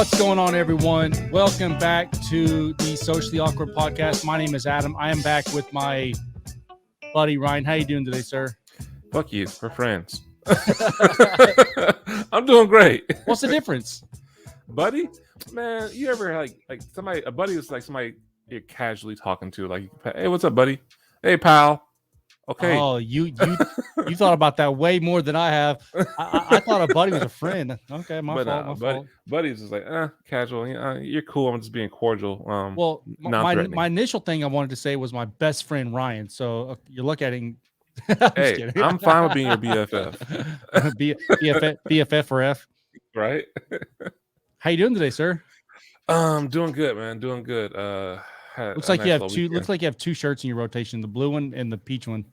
What's going on, everyone? Welcome back to the Socially Awkward Podcast. My name is Adam. I am back with my buddy Ryan. How you doing today, sir? Fuck you. We're friends. I'm doing great. What's the difference? Buddy? Man, you ever like somebody, a buddy is like somebody you're casually talking to, like, hey, what's up, buddy? Hey, pal. Okay. Oh, you thought about that way more than I have. I thought a buddy was a friend. Okay, my fault. Buddy's just like, casual. You're cool. I'm just being cordial. Well, my initial thing I wanted to say was my best friend Ryan. So you look at him. Hey, I'm fine with being your BFF. BFF for F. Right? How you doing today, sir? Doing good, man. Doing good. Looks like you have two. Looks like you have two shirts in your rotation: the blue one and the peach one.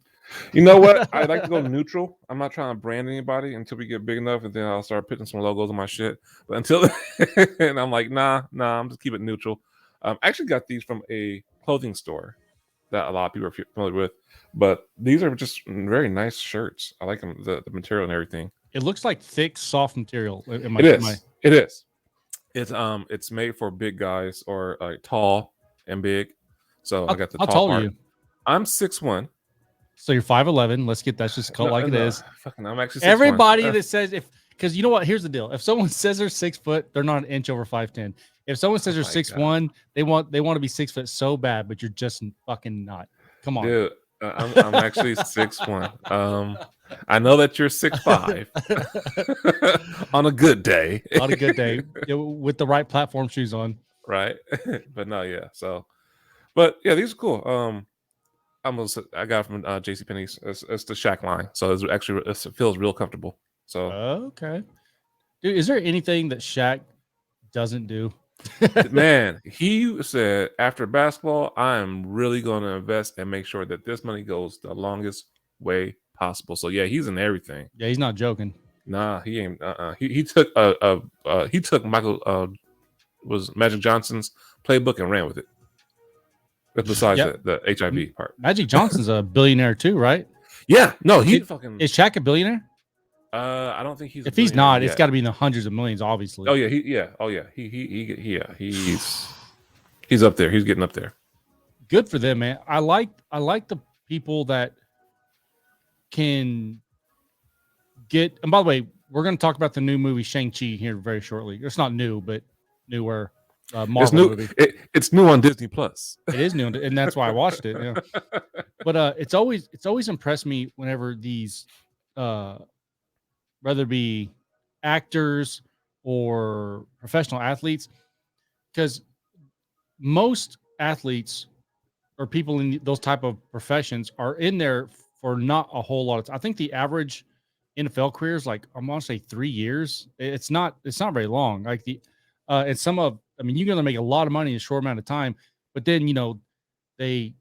You know what? I like to go neutral. I'm not trying to brand anybody until we get big enough, and then I'll start putting some logos on my shit. But until then, and I'm like, nah, I'm just keep it neutral. I actually got these from a clothing store that a lot of people are familiar with, but these are just very nice shirts. I like them, the material and everything. It looks like thick, soft material. It is. It's made for big guys or tall and big. So I got the how tall tall part. Are you? I'm 6'1". So you're 5'11". Let's get that's just called like it is. Fucking, I'm actually 6'1". Everybody that says because you know what? Here's the deal. If someone says they're 6 foot, they're not an inch over 5'10". If someone says they're 6'1", they want to be 6 foot so bad, but you're just fucking not. Come on, dude. I'm actually 6'1". I know that you're 6'5". On a good day. On a good day, with the right platform shoes on. Right, but no, yeah. So, but yeah, these are cool. I got it from JCPenney's. It's the Shaq line, so it feels real comfortable. So okay, dude, is there anything that Shaq doesn't do? Man, he said after basketball, I am really going to invest and make sure that this money goes the longest way possible. So yeah, he's in everything. Yeah, he's not joking. Nah, he ain't. He took he took was Magic Johnson's playbook and ran with it. Besides the HIV part. Magic Johnson's a billionaire too, right? Yeah. No, he is Shaq a billionaire? I don't think he's. If he's not, it's got to be in the hundreds of millions, obviously. Oh yeah, he's up there. He's getting up there. Good for them, man. I like the people that can get. And by the way, we're going to talk about the new movie Shang-Chi here very shortly. It's not new, but newer. Marvel movie. It's new on Disney Plus. It is new, and that's why I watched it. Yeah. But it's always impressed me whenever these, whether it be actors or professional athletes, because most athletes or people in those type of professions are in there for not a whole lot of time. I think the average NFL career is like, I'm going to say 3 years. It's not very long. Like and some of, I mean, you're going to make a lot of money in a short amount of time, but then, they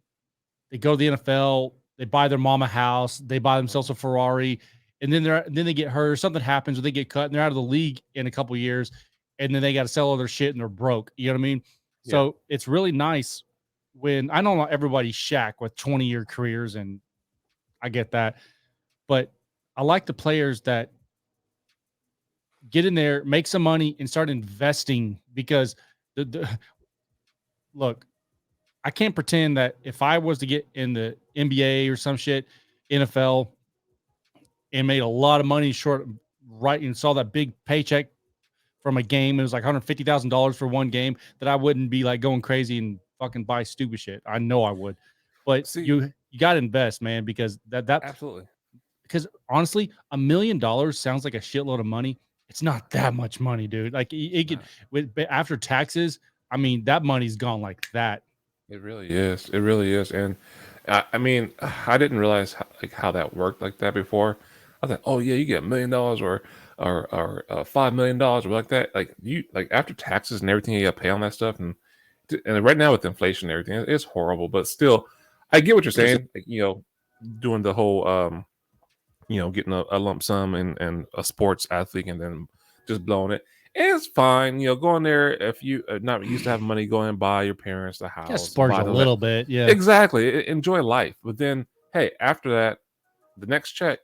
go to the NFL, they buy their mom a house, they buy themselves a Ferrari, and then they get hurt or something happens or they get cut and they're out of the league in a couple of years, and then they got to sell all their shit and they're broke. You know what I mean? Yeah. So it's really nice when I know not everybody's Shaq with 20-year careers, and I get that, but I like the players that get in there, make some money, and start investing because look, I can't pretend that if I was to get in the NBA or some shit, NFL, and made a lot of money and saw that big paycheck from a game, it was like $150,000 for one game, that I wouldn't be like going crazy and fucking buy stupid shit. I know I would, but you got to invest, man, because that absolutely. Because honestly, $1 million sounds like a shitload of money. It's not that much money, dude. Like it could, after taxes, I mean, that money's gone like that. It really is. It really is. And I mean, I didn't realize how that worked like that before. I thought, oh yeah, you get $1 million or $5 million or like that. Like after taxes and everything, you got to pay on that stuff. And right now with inflation and everything, it's horrible. But still, I get what you're saying. Like, doing the whole getting a lump sum and a sports athlete and then just blowing it. And it's fine, going there if you are not used to having money, go and buy your parents the house. Just splurge a little bit, yeah. Exactly. Enjoy life. But then, hey, after that, the next check,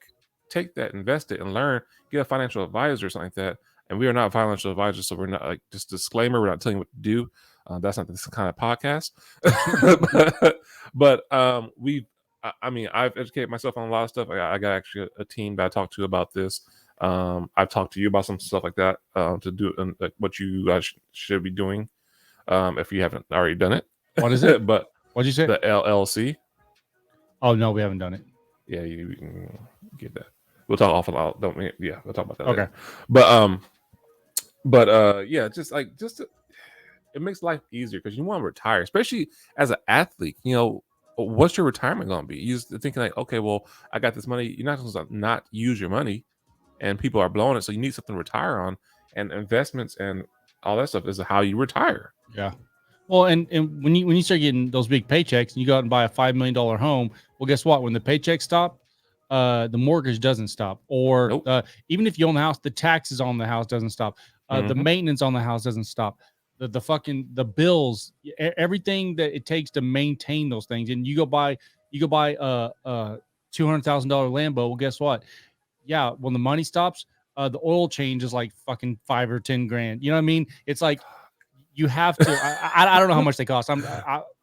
take that, invest it, and learn. Get a financial advisor or something like that, and we are not financial advisors, so we're not like just disclaimer. We're not telling you what to do. That's not this kind of podcast. but we, I mean, I've educated myself on a lot of stuff. I got actually a team that I talked to about this. I've talked to you about some stuff like that to do like what you guys should be doing if you haven't already done it. What is it? But What'd you say? the LLC. Oh no, we haven't done it. Yeah, you can get that. We'll talk off a lot. Don't we? Yeah, we'll talk about that Okay. later. But yeah, it makes life easier because you want to retire, especially as an athlete. You know, what's your retirement going to be? You're just thinking like, okay, well, I got this money. You're not supposed to not use your money, and people are blowing it, so you need something to retire on, and investments and all that stuff is how you retire. Yeah. Well, and when you start getting those big paychecks and you go out and buy a $5 million home, well, guess what? When the paychecks stop, the mortgage doesn't stop. Or Nope. even if you own the house, the taxes on the house doesn't stop. The Mhm. maintenance on the house doesn't stop. The fucking the bills, everything that it takes to maintain those things. And you go buy a $200,000 Lambo. Well, guess what? Yeah, when the money stops, the oil change is like fucking 5 or 10 grand. You know what I mean? It's like you have to. I don't know how much they cost.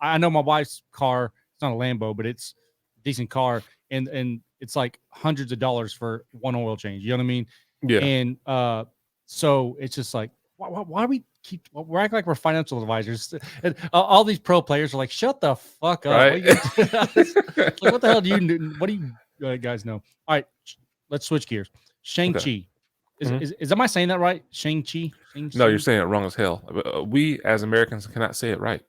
I know my wife's car. It's not a Lambo, but it's a decent car, and it's like hundreds of dollars for one oil change. You know what I mean? Yeah. And so it's just like, why do we keep? We're acting like we're financial advisors. And all these pro players are like, shut the fuck up. Right. Like, what the hell do you? What do you guys know? All right, let's switch gears. Shang-Chi. Okay. Mhm. Is am I saying that right? Shang-Chi? No, you're saying it wrong as hell. We as Americans cannot say it right.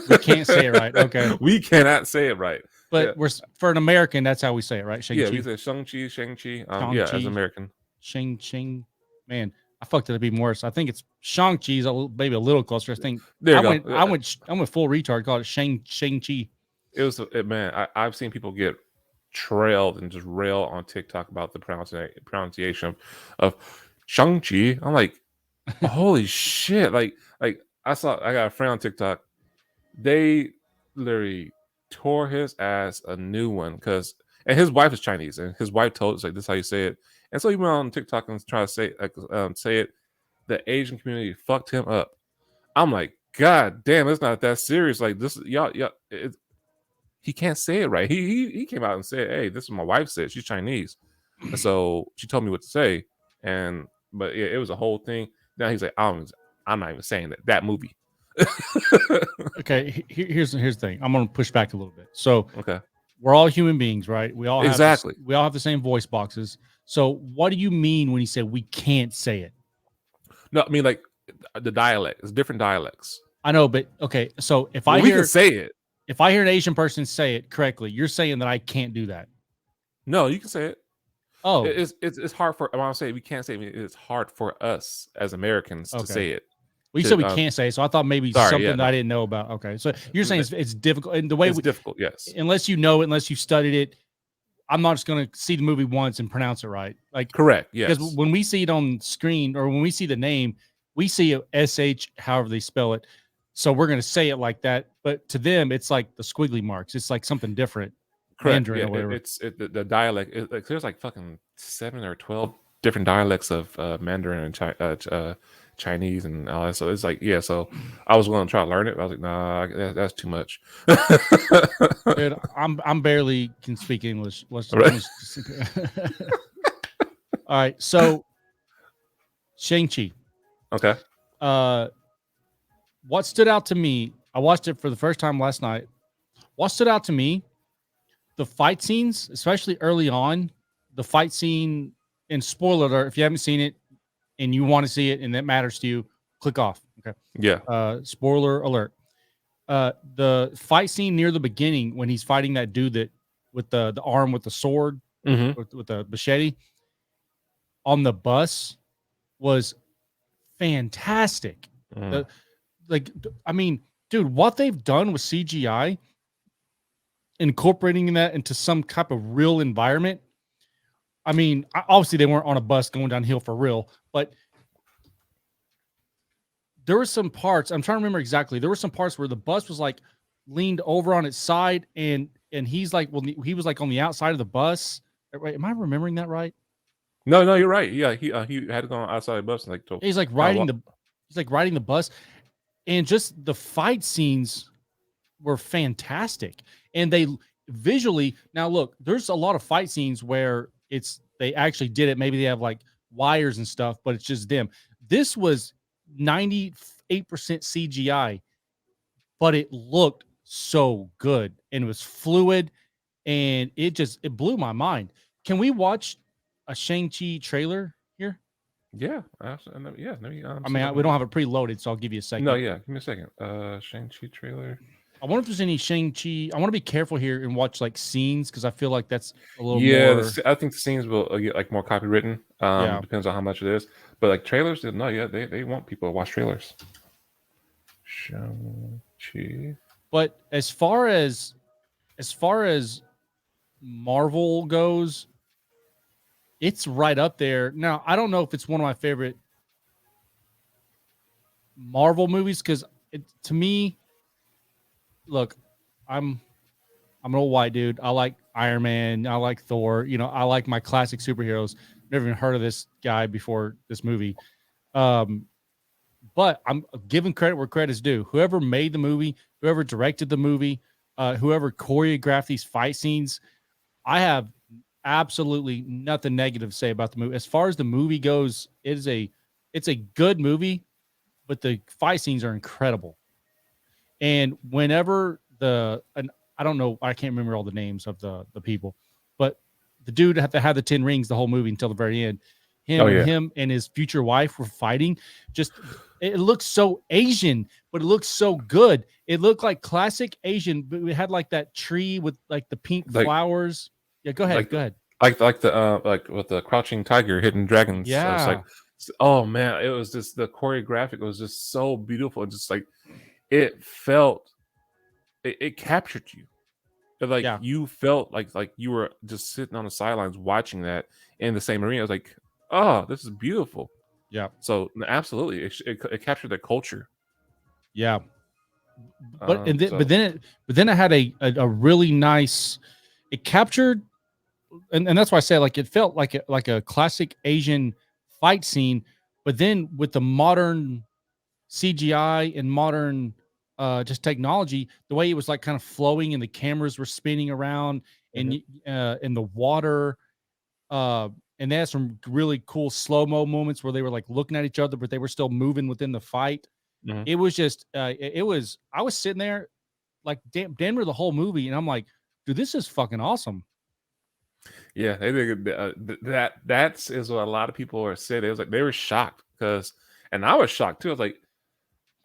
We can't say it right. Okay. We cannot say it right. But Yeah. we're for an American, that's how we say it, right? Yeah, Shang-Chi. we say Shang-Chi, Shang-Chi. Yeah, as Shang-Chi. American. Shang. Man, I fucked it up even worse. I think it's Shang-Chi's maybe a little closer. I think There you I go. went I went full retard, called it Shang-Chi. It was man. I've seen people get trailed and just rail on TikTok about the pronunciation of Shang-Chi. I'm like, holy shit! Like I got a friend on TikTok. They literally tore his ass a new one and his wife is Chinese and his wife told us like this is how you say it. And so he went on TikTok and tried to say it. The Asian community fucked him up. I'm like, God damn, it's not that serious. Like this, y'all, he can't say it right. He came out and said, "Hey, this is what my wife said. She's Chinese, and so she told me what to say." But yeah, it was a whole thing. Now he's like, I'm not even saying that movie." Okay, here's the thing. I'm gonna push back a little bit. So Okay, we're all human beings, right? We all have exactly. we all have the same voice boxes. So what do you mean when you say we can't say it? No, I mean like the dialect. It's different dialects. I know, but okay. So if Well, I we hear can say it. if I hear an Asian person say it correctly, you're saying that I can't do that. No, you can say it. Oh, It's hard for. I want to say we can't say it. It's hard for us as Americans to okay. say it. Well, you said we can't say, so I thought maybe Sorry, something yeah, that I no. didn't know about. Okay, so you're saying it's difficult, and the way It's difficult. Yes, unless you know it, unless you studied it, I'm not just going to see the movie once and pronounce it right. Like correct. Yes, because when we see it on screen or when we see the name, we see a SH, however they spell it. So we're going to say it like that, but to them, it's like the squiggly marks. It's like something different, correct. Mandarin Yeah, or whatever. the dialect. Like there's like fucking 7 or 12 different dialects of Mandarin and Chinese and all that. So it's like yeah. So I was going to try to learn it. But I was like, nah, that's too much. Dude, I'm barely can speak English. Right. All right, so Shang-Chi. Okay. What stood out to me? I watched it for the first time last night. What stood out to me? The fight scenes, especially early on, the fight scene. And spoiler alert: if you haven't seen it and you want to see it and that matters to you, click off. Okay. Yeah. Spoiler alert. The fight scene near the beginning when he's fighting that dude that with the arm with the sword Mm-hmm. with the machete on the bus was fantastic. Mm. I mean, dude, what they've done with CGI, incorporating that into some type of real environment. I mean, obviously they weren't on a bus going downhill for real, but there were some parts. I'm trying to remember exactly. There were some parts where the bus was like leaned over on its side, and he's like, well, he was like on the outside of the bus. Right? Am I remembering that right? No, no, you're right. Yeah, he had to go outside the bus and like to He's like kind of riding walk. the he's like riding the bus, and just the fight scenes were fantastic. And they visually, now look, there's a lot of fight scenes where it's they actually did it. Maybe they have like wires and stuff, but it's just them. This was 98% CGI, but it looked so good and it was fluid, and it blew my mind. Can we watch a Shang-Chi trailer here? Yeah, yeah. Let me I see if mean, I can we don't get. have it preloaded, so I'll give you a No, second. yeah. Give me a second. Shang-Chi trailer. I wonder if there's any Shang-Chi. I want to be careful here and watch like scenes because I feel like that's a little Yeah, more. I think the scenes will get like more copywritten. Yeah. Depends on how much it is. But like trailers, no, yeah, they want people to watch trailers. Shang-Chi. But as far as Marvel goes, it's right up there. Now, I don't know if it's one of my favorite Marvel movies because to me, look, I'm I'm an old white dude. I like Iron Man. I like Thor. I like my classic superheroes. Never even heard of this guy before this movie. Um, but I'm giving credit where credit's due. Whoever made the movie, whoever directed the movie, whoever choreographed these fight scenes, I have absolutely nothing negative to say about the movie. As far as the movie goes, it's a good movie, but the fight scenes are incredible. And whenever and I don't know, I can't remember all the names of the people, but the dude had the 10 rings the whole movie until the very end. Oh Him when yeah, him and his future wife were fighting, just it looks so Asian, but it looks so good. It looked like classic Asian, but we had like that tree with like the pink like flowers. Yeah, go ahead. like Go ahead. like the like with the crouching tiger, hidden dragons. It's like, Yeah. oh man, it was just the choreographic was just so beautiful. Just like it felt, it captured you. Like Yeah. you felt like you were just sitting on the sidelines watching that in the same arena. I was like, oh, this is beautiful. Yeah. So absolutely, it captured the culture. Yeah. But and then, but So then but then I had a really nice it captured and that's why I say like it felt like a classic Asian fight scene, but then with the modern CGI and modern just technology, the way it was like kind of flowing and the cameras were spinning around and mhm, in the water, uh, and they had some really cool slow mo moments where they were like looking at each other, but they were still moving within the fight. mhm. It was just it was I was sitting there like Denver the whole movie, and I'm like, dude, this is fucking awesome. Yeah, they did that's is what a lot of people are saying. It was like they were shocked because, and I was shocked too. I was like,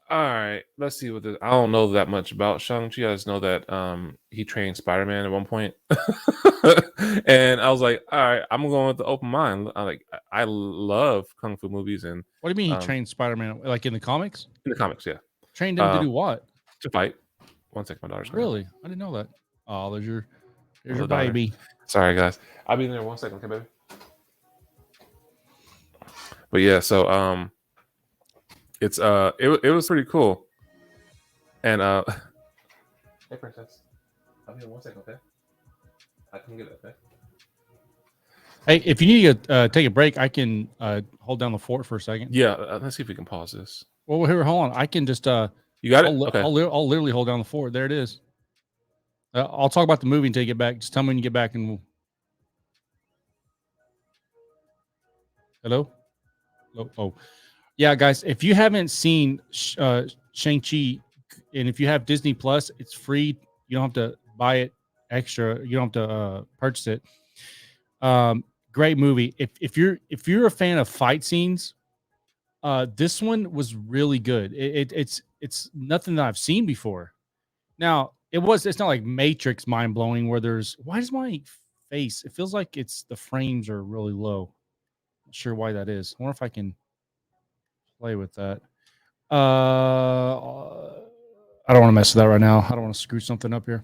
all right, let's see what this. I don't know that much about Shang-Chi. I just know that he trained Spider-Man at one point. And I was like, all right, I'm going with the open mind. I love kung fu movies and What do you mean he um trained Spider-Man like in the comics? in the comics, yeah. Trained him to Uh do what? to fight. One second, my daughter's coming. Really? I didn't know that. Oh, there's your Little daughter. baby. Sorry guys. I'll be in there 1 second, okay, baby. But yeah, so it was pretty cool. And hey princess. I'll be in 1 second, okay? I can get it, okay? Hey, if you need to take a break, I can hold down the fort for a second. Yeah, let's see if we can pause this. Well, here, hold on. I can just You got it? Okay. I'll literally hold down the fort. There it is. I'll talk about the movie until you get back. Just tell me when you get back, and hello. Oh, yeah, guys. If you haven't seen Shang-Chi, and if you have Disney Plus, it's free. You don't have to buy it extra. You don't have to purchase it. Great movie. If you're a fan of fight scenes, this one was really good. It's nothing that I've seen before. Now it's not like Matrix mind blowing where there's why does my face it feels like it's the frames are really low. Not sure why that is. I wonder if I can play with that. I don't want to mess with that right now. I don't want to screw something up here.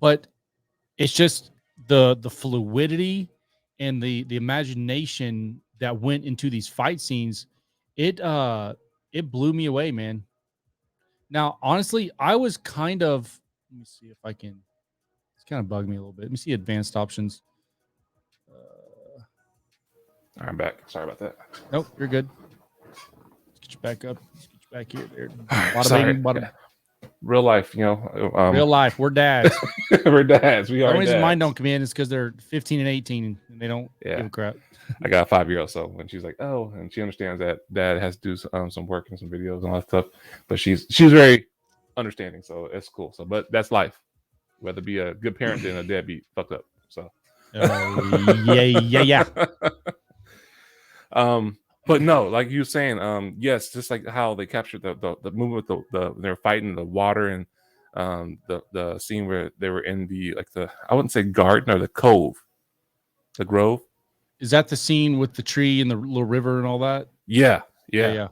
But it's just the fluidity and the imagination that went into these fight scenes. It blew me away, man. Now, honestly, I was kind of let me see if I can it's kind of bugged me a little bit. Let me see advanced options. I'm back. Sorry about that. Nope, you're good. Let's get you back up. Let's get you back here. There. All right, Bada sorry. bing, bada. Yeah. Real life, Real life. We're dads. we're dads. We The are only reason mine dads. don't come in is because they're 15 and 18 and they don't give Yeah. a crap. I got a 5-year-old, so when she's like, "Oh," and she understands that dad has to do some work and some videos and all that stuff, but she's very understanding, so it's cool. So, but that's life. Whether be a good parent than a deadbeat, fucked up. So, Yeah. but no, like you were saying, yes, just like how they captured the movement, they're fighting the water and the scene where they were in the I wouldn't say garden or the cove, the grove. Is that the scene with the tree and the little river and all that? Yeah, Yeah, yeah,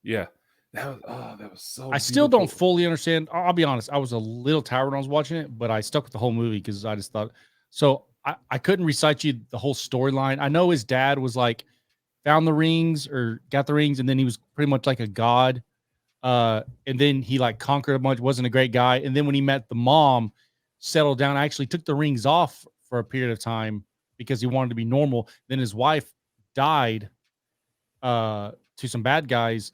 yeah. yeah. That was so I still don't beautiful. fully understand. I'll be honest. I was a little tired when I was watching it, but I stuck with the whole movie because I just thought so. I couldn't recite you the whole storyline. I know his dad was like found the rings or got the rings, and then he was pretty much like a god. And then he like conquered a bunch, wasn't a great guy. And then when he met the mom, settled down, actually took the rings off for a period of time because he wanted to be normal. Then his wife died to some bad guys,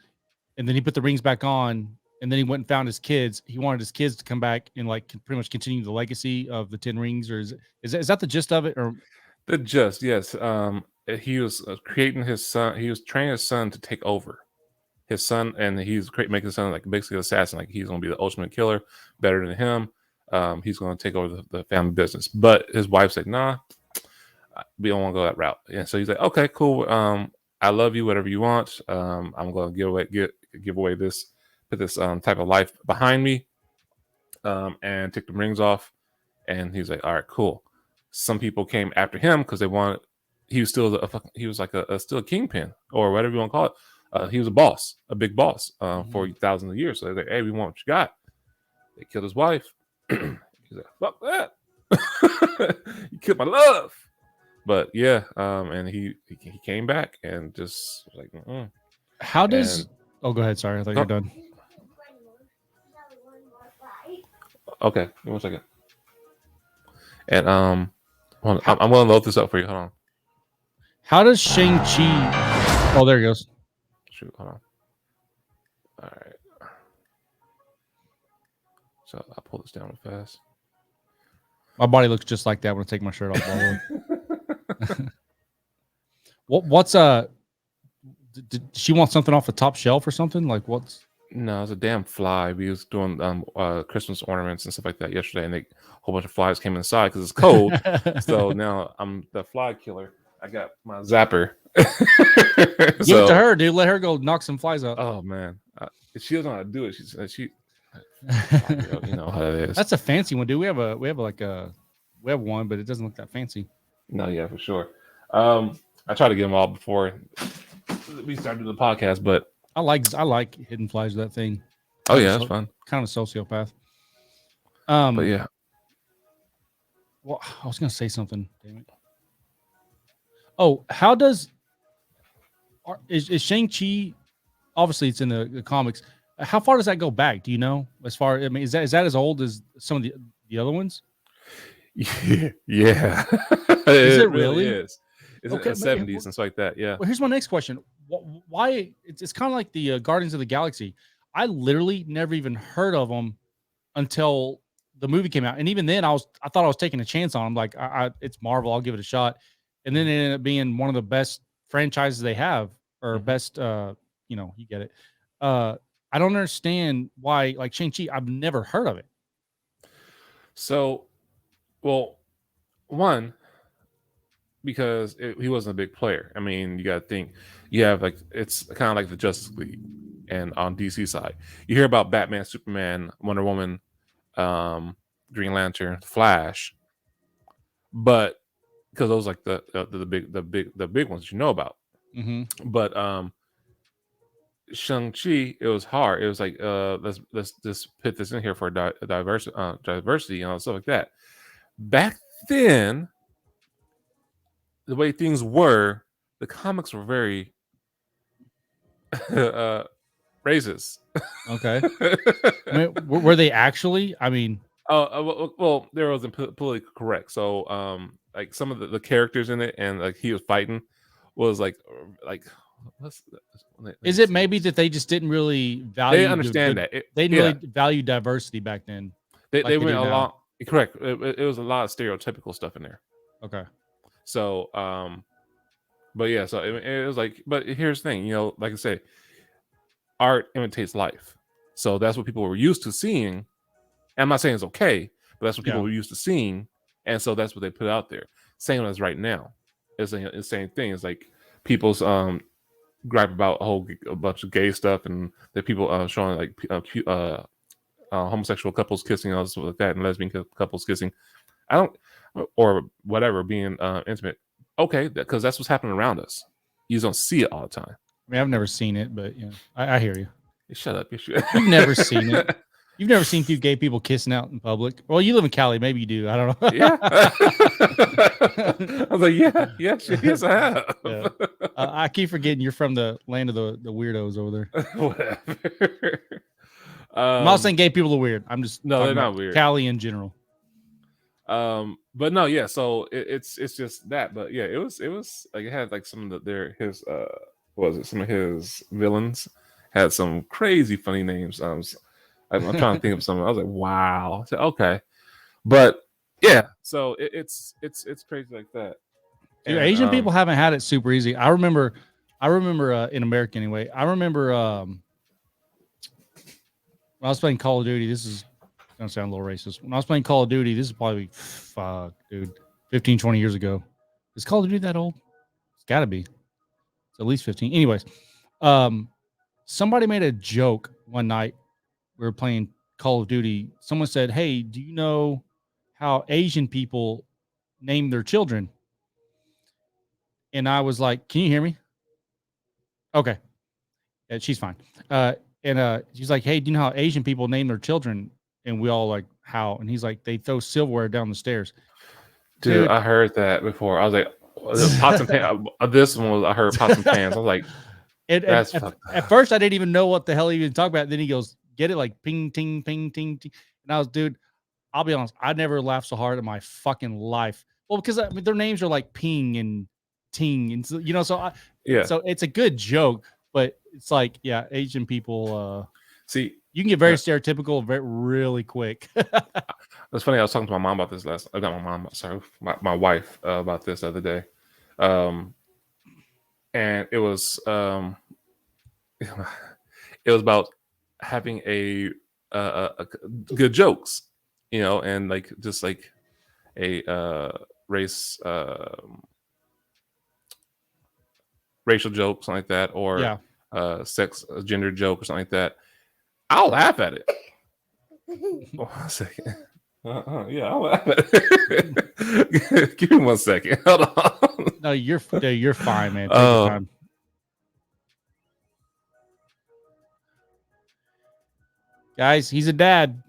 and then he put the rings back on, and then he went and found his kids. He wanted his kids to come back and like pretty much continue the legacy of the 10 rings, or is that the gist of it? Or The just yes, he was creating his son. He was training his son to take over his son, and he's making his son like basically an assassin. Like he's going to be the ultimate killer, better than him. He's going to take over the family business. But his wife said, "Nah, we don't want to go that route." And so he's like, "Okay, cool. I love you. Whatever you want. I'm going to give away this, put this type of life behind me, and take the rings off." And he's like, "All right, cool." Some people came after him because they wanted. He was still he was like still a kingpin or whatever you want to call it. He was a boss, a big boss for thousands of years. So they're like, "Hey, we want what you got." They killed his wife. He's like, "Fuck that! You killed my love." But yeah, and he came back and just like, how does? and Oh, go ahead. Sorry, I thought you were oh, done. okay, give me 1 second. And I'm gonna load this up for you. Hold on. How does Shang-Chi? Oh, there he goes. Shoot, hold on. All right. So I'll pull this down real fast. My body looks just like that when I take my shirt off. What's did she want something off the top shelf or something? Like what's? No, it's a damn fly. We was doing Christmas ornaments and stuff like that yesterday, and a whole bunch of flies came inside because it's cold. So now I'm the fly killer. I got my zapper. Give it to her, dude. Let her go knock some flies out. Oh man, she doesn't know how to do it. She you know how it is. That's a fancy one, dude. We have one, but it doesn't look that fancy. No, yeah, for sure. I tried to get them all before we started the podcast, but I like hidden flies with that thing. Oh yeah, that's fun. Kind of a sociopath. But yeah. Well, I was gonna say something. Damn it. Oh, how does is Shang-Chi? Obviously, it's in the comics. How far does that go back? Do you know? As far, I mean, is that as old as some of the other ones? Yeah. Is it really? Is. It's okay, in the 70s and stuff like that. Yeah. Well, here's my next question. Why? It's kind of like the Guardians of the Galaxy. I literally never even heard of them until the movie came out, and even then, I thought I was taking a chance on them. Like, it's Marvel, I'll give it a shot. And then it ended up being one of the best franchises they have, or best. You get it. I don't understand why, like Shang-Chi, I've never heard of it. So, well, one, because he wasn't a big player. I mean, you got to think, you have like, it's kind of like the Justice League, and on DC side, you hear about Batman, Superman, Wonder Woman, Green Lantern, Flash, but because those like the big ones you know about. But Shang-Chi, it was hard. It was like let's just put this in here for diversity and stuff like that. Back then, the way things were, the comics were very racist. Okay. I mean, were they actually? I mean, well, there wasn't politically correct. So, like some of the characters in it, and like he was fighting, was like what's let me Is it see. maybe that they just didn't really They value understand that. they didn't really Yeah, value diversity back then they like they went do now? along. Correct. It was a lot of stereotypical stuff in there. Okay. So, but yeah, so it was like, but here's the thing, like I say, art imitates life. So that's what people were used to seeing. And I'm not saying it's okay, but that's what people Yeah. were used to seeing, and so that's what they put out there. Same as right now, it's the same thing. It's like people's gripe about a bunch of gay stuff, and that people showing like homosexual couples kissing and stuff like that, and lesbian couples kissing. I don't, or whatever, being intimate. Okay, because that's what's happening around us. You just don't see it all the time. I mean, I've never seen it, but yeah, I hear you. Shut up, you should. You've never seen it. You've never seen two gay people kissing out in public. Well, you live in Cali, maybe you do. I don't know. Yeah. I was like, yeah, yes, I have. Yeah. I keep forgetting you're from the land of the weirdos over there. Whatever. I'm not saying gay people are weird. I'm just No, talking they're about not weird. Cali in general. But no, yeah. So it's just that. But yeah, it was like it had like some of his what was it? Some of his villains had some crazy funny names. I'm trying to think of some. I was like, wow. I said, okay, but yeah. So it's crazy like that. Dude, And Asian people haven't had it super easy. I remember in America anyway. I remember when I was playing Call of Duty. This is gonna sound a little racist. When I was playing Call of Duty, this is probably fuck, dude, 15, 20 years ago. Is Call of Duty that old? It's got to be. It's at least 15. Anyways, somebody made a joke one night. We were playing Call of Duty. Someone said, "Hey, do you know how Asian people name their children?" And I was like, "Can you hear me?" Okay. Yeah, she's fine. And she's like, "Hey, do you know how Asian people name their children?" And we all like, "How?" And he's like, "They throw silverware down the stairs." dude, I heard that before. I was like, pots and pans. This one was I heard pots and pans. I was like, that's at first I didn't even know what the hell he was talking about. Then he goes, "Get it?" Like ping, ting, ping, ting, ting. And I was, dude, I'll be honest, I never laughed so hard in my fucking life. Well, because I mean, their names are like ping and ting, and so, yeah. So it's a good joke, but it's like, yeah, Asian people. See, you can get very stereotypical really quick. It's funny. I was talking to my mom about this my wife about this the other day, and it was it was about having a good jokes, and like just like a race racial joke, something like that, or sex gender joke or something like that. I'll laugh at it. One second. Yeah, I'll laugh at it. Give me 1 second. Hold on. No, you're fine, man. Take your time. Guys, he's a dad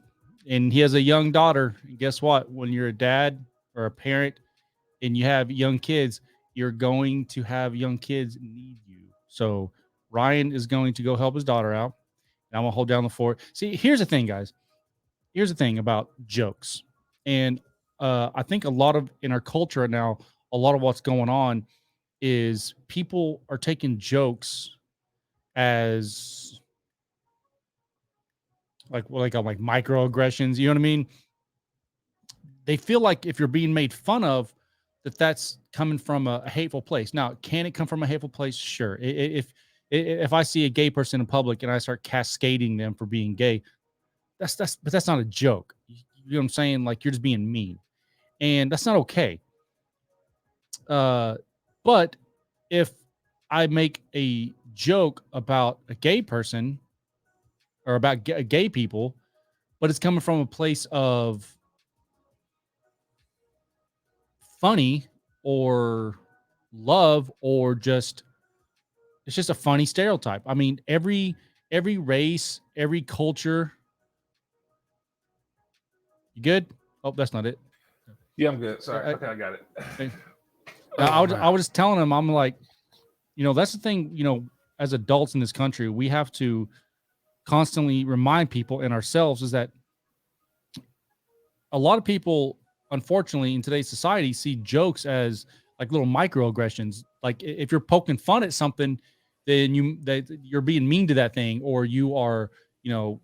and he has a young daughter. And guess what? When you're a dad or a parent and you have young kids, you're going to have young kids need you. So Ryan is going to go help his daughter out. And I'm going to hold down the fort. See, here's the thing, guys. Here's the thing about jokes. And I think a lot of in our culture now, a lot of what's going on is people are taking jokes as like microaggressions. You know what I mean? They feel like if you're being made fun of, that's coming from a hateful place. Now, can it come from a hateful place? Sure. If I see a gay person in public and I start cascading them for being gay, but that's not a joke. You know what I'm saying? Like, you're just being mean, and that's not okay. But if I make a joke about a gay person or about gay people, but it's coming from a place of funny or love or just it's just a funny stereotype. I mean, every race, every culture. You good? Oh, that's not it. Yeah, I'm good. Sorry. Okay, I got it. Okay. I was just telling him, I'm like, that's the thing, as adults in this country, we have to constantly remind people and ourselves is that a lot of people, unfortunately, in today's society, see jokes as like little microaggressions. Like if you're poking fun at something, then you're being mean to that thing, or you are, you know,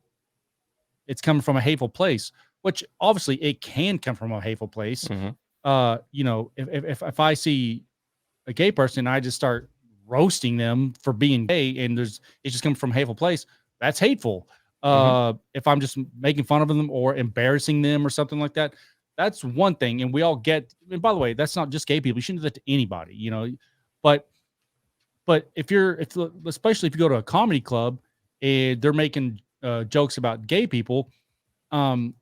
it's coming from a hateful place, which obviously it can come from a hateful place. Hmm. You know, if I see a gay person, I just start roasting them for being gay, and it's just coming from a hateful place. That's hateful. Hmm. If I'm just making fun of them or embarrassing them or something like that, that's one thing. And we all get. And by the way, that's not just gay people. You shouldn't do that to anybody, you know. But if especially if you go to a comedy club and they're making jokes about gay people, um,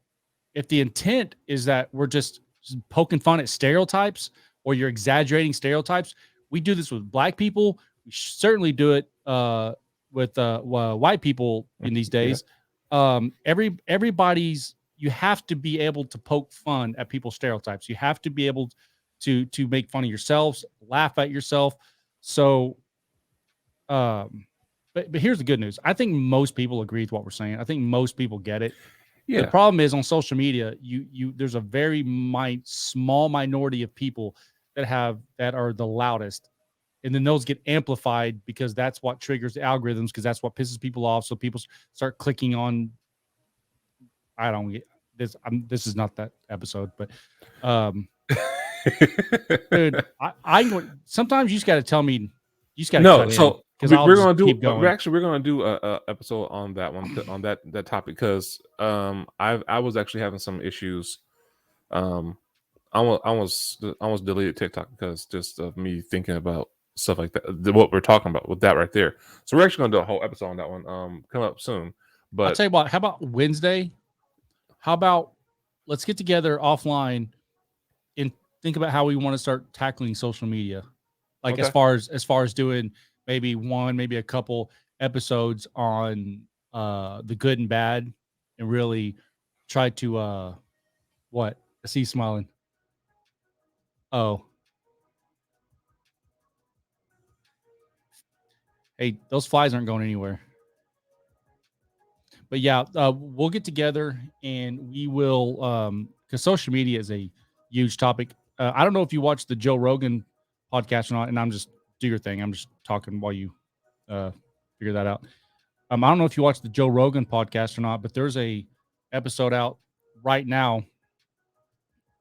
if the intent is that we're just poking fun at stereotypes or you're exaggerating stereotypes, we do this with black people. We certainly do it with white people in these Yeah. days. Everybody's you have to be able to poke fun at people's stereotypes. You have to be able to make fun of yourselves, laugh at yourself. So, um, but here's the good news. I think most people agree with what we're saying. I think most people get it. The Yeah. problem is on social media, there's a very small minority of people that are the loudest, and then those get amplified because that's what triggers the algorithms because that's what pisses people off. So people start clicking on. I don't get this. This is not that episode, but um, dude, sometimes you just got to tell me, you just got to No, cut in so because I'll we're just gonna do. keep going. We're gonna do a episode on that one on that topic because I was actually having some issues. Um, I almost deleted TikTok because just of me thinking about stuff like that. What we're talking about with that right there. So we're actually gonna do a whole episode on that one. Come up soon. I'll But tell you what. How about Wednesday? How about let's get together offline and think about how we want to start tackling social media, like okay. as far as doing maybe one, maybe a couple episodes on the good and bad, and really try to what I see you smiling. Oh, hey, those flies aren't going anywhere. But yeah, we'll get together and we will because social media is a huge topic. I don't know if you watch the Joe Rogan podcast or not, and I'm just do your thing. I'm just talking while you uh, figure that out. I don't know if you watch the Joe Rogan podcast or not, but there's a episode out right now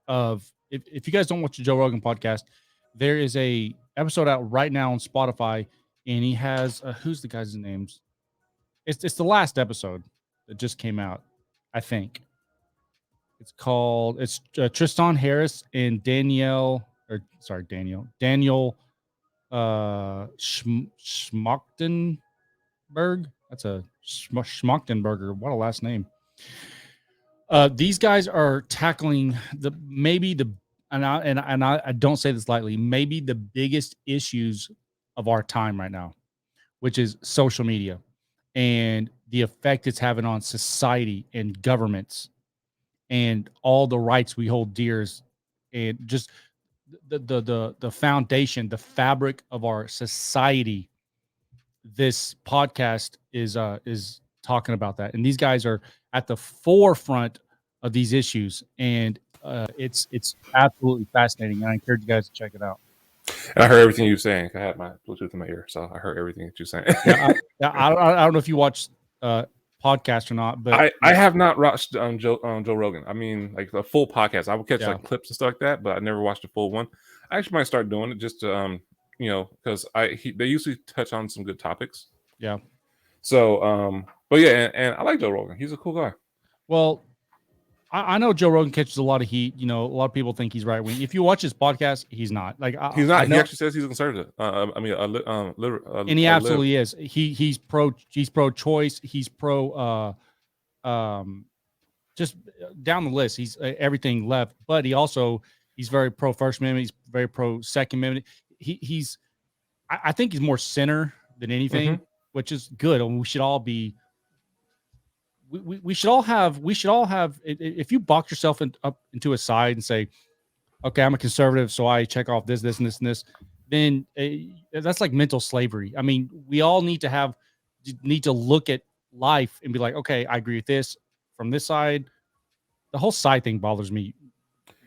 of if you guys don't watch the Joe Rogan podcast, there is a episode out right now on Spotify, and he has who's the guy's names? It's the last episode that just came out, I think. It's Tristan Harris and Daniel Schmachtenberg. That's a Schmachtenberger. What a last name. These guys are tackling I don't say this lightly, maybe the biggest issues of our time right now, which is social media and the effect it's having on society and governments and all the rights we hold dear, and just the foundation, the fabric of our society. This podcast is talking about that, and these guys are at the forefront of these issues, and it's absolutely fascinating. And I encourage you guys to check it out. And I heard everything you were saying. I had my Bluetooth in my ear, so I heard everything that you're saying. I don't know if you watch podcast or not, but I have not watched Joe Rogan. I mean, like the full podcast. I would catch yeah, like clips and stuff like that, but I never watched the full one. I actually might start doing it just to because they usually touch on some good topics. yeah. So but yeah, and I like Joe Rogan. He's a cool guy. Well, I know Joe Rogan catches a lot of heat. You know, a lot of people think he's right wing. If you watch his podcast, he's not. Like He's I not. He know, actually says he's a conservative. I mean, and he a lib. absolutely is. He's pro choice. He's pro just down the list. He's everything left, but he's very pro First Amendment. He's very pro Second Amendment. He's I think he's more center than Hmm. anything, which is good. And we should all be. We should all have. We should all have. If you box yourself up into a side and say, "Okay, I'm a conservative, so I check off this, this, and this, and this," then that's like mental slavery. I mean, we all need to look at life and be like, "Okay, I agree with this from this side." The whole side thing bothers me.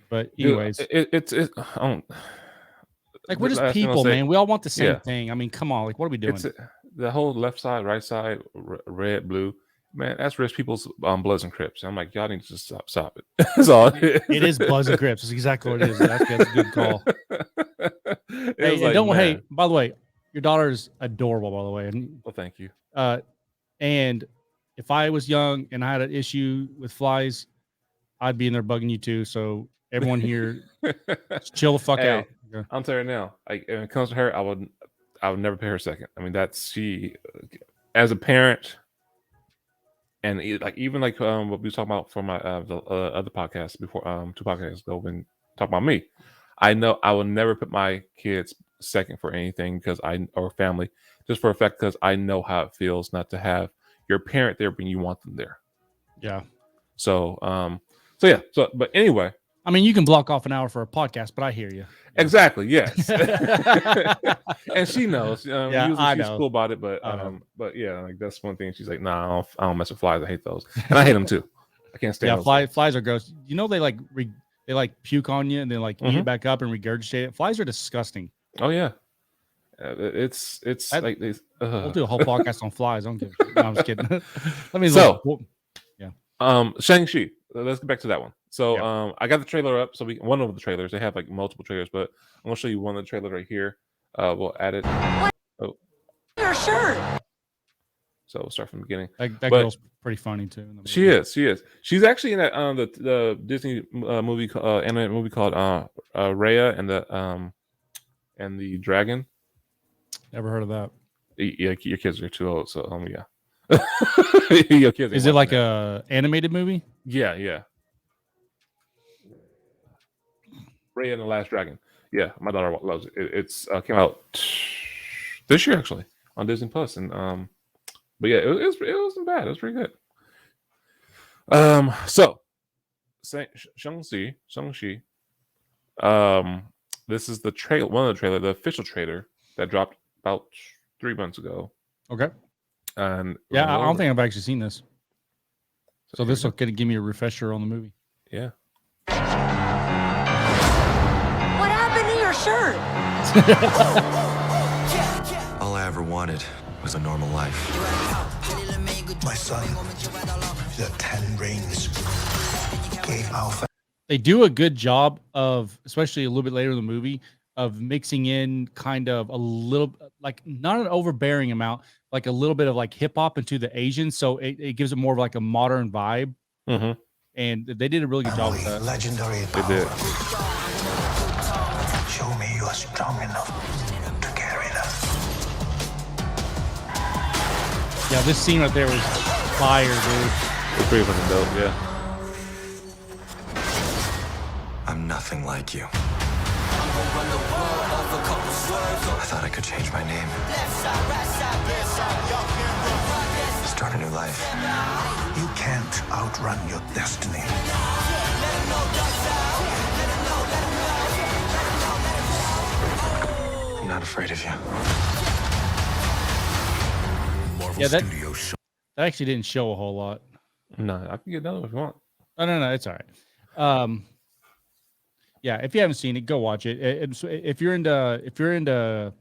But Dude, anyways, I don't. Like we're the just last thing I'll people, say, man. We all want the same yeah, thing. I mean, come on. Like, what are we doing? it's the whole left side, right side, red, blue. Man, that's rich people's Bloods and Crips. I'm like, y'all need to just stop it. That's all It is Bloods and Crips. That's exactly what it is. That's a good call. It was Hey, and like, don't. Hey, man. by the way, your daughter's adorable. By the way, and Well, thank you. and if I was young and I had an issue with flies, I'd be in there bugging you too. So everyone here, just chill the fuck Hey, out. Okay. I'm telling you now. Like when it comes to her, I would never pay her second. I mean, that's she as a parent, and like even like what we was talking about for my the other podcast before 2 podcasts ago when talking about me. I know I will never put my kids second for anything because or family just for a fact because I know how it feels not to have your parent there when you want them there. Yeah. So yeah. So but anyway. I mean, you can block off an hour for a podcast, but I hear you. Yeah. Exactly. Yes. And she knows. Yeah, usually I she's know. cool about it, but I know. yeah, like that's one thing. She's like, nah, I don't mess with flies. I hate those, and I hate them too. I can't stand Yeah, those. flies are gross. You know, they like puke on you and then like eat it back up and regurgitate it. Flies are disgusting. Oh yeah, it's like these. We'll do a whole podcast on flies. I don't give a shit. No, I'm just kidding. Let me So, yeah. Shang-Chi. Let's get back to that one. So, I got the trailer up. So one of the trailers. They have like multiple trailers, but I'm gonna show you one of the trailers right here. We'll add it. Oh, your shirt. So we'll start from the beginning. That girl's pretty funny too. She is. She's actually in that the Disney movie animated movie called Raya and the Dragon. Never heard of that. Yeah, your kids are too old, so yeah. Your kids is it like a animated movie? Yeah. Raya and the Last Dragon. Yeah, my daughter loves it. It's came out this year actually on Disney Plus, and but yeah, it wasn't bad. It was pretty good. So Shang-Chi. This is the trailer, one of the trailer, the official trailer that dropped about 3 months ago. Okay. And yeah, I don't think I've actually seen this. So this will give me a refresher on the movie. Yeah. What happened to your shirt? All I ever wanted was a normal life. My son, the 10 rings, gave our They do a good job of, especially a little bit later in the movie, of mixing in kind of a little, like not an overbearing amount, like a little bit of like hip hop into the Asian. So it gives it more of like a modern vibe. Mm-hmm. And they did a really good job with that. Legendary They did. Show me you are strong enough to carry them. Yeah, this scene right there was fire, dude. It's pretty fucking dope, yeah. I'm nothing like you. I thought I could change my name. Start a new life. You can't outrun your destiny. I'm not afraid of you. Yeah, that actually didn't show a whole lot. No, I can get another one if you want. Oh, no, it's all right. Yeah, if you haven't seen it, go watch it. If you're into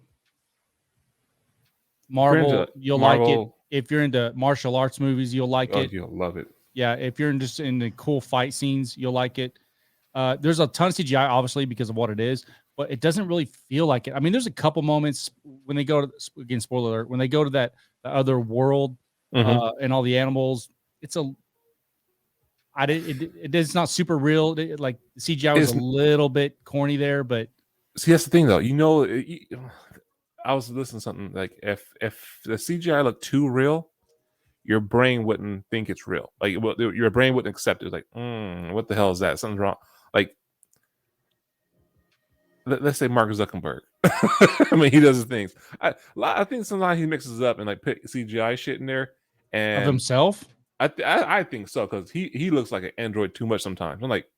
Marvel, you'll like it. If you're into martial arts movies, you'll like it. You'll love it. Yeah, if you're just in the cool fight scenes, you'll like it. There's a ton of CGI, obviously, because of what it is, but it doesn't really feel like it. I mean, there's a couple moments when they go to, again, spoiler alert, when they go to the other world and all the animals. It's not super real. Like the CGI was a little bit corny there, but see, that's the thing, though. I was listening to something like if the CGI looked too real, your brain wouldn't think it's real. Like your brain wouldn't accept it. It's like, what the hell is that? Something's wrong. Like, let's say Mark Zuckerberg. I mean, he does his things. I think sometimes he mixes up and like put CGI shit in there and of himself. I think so because he looks like an android too much sometimes. I'm like,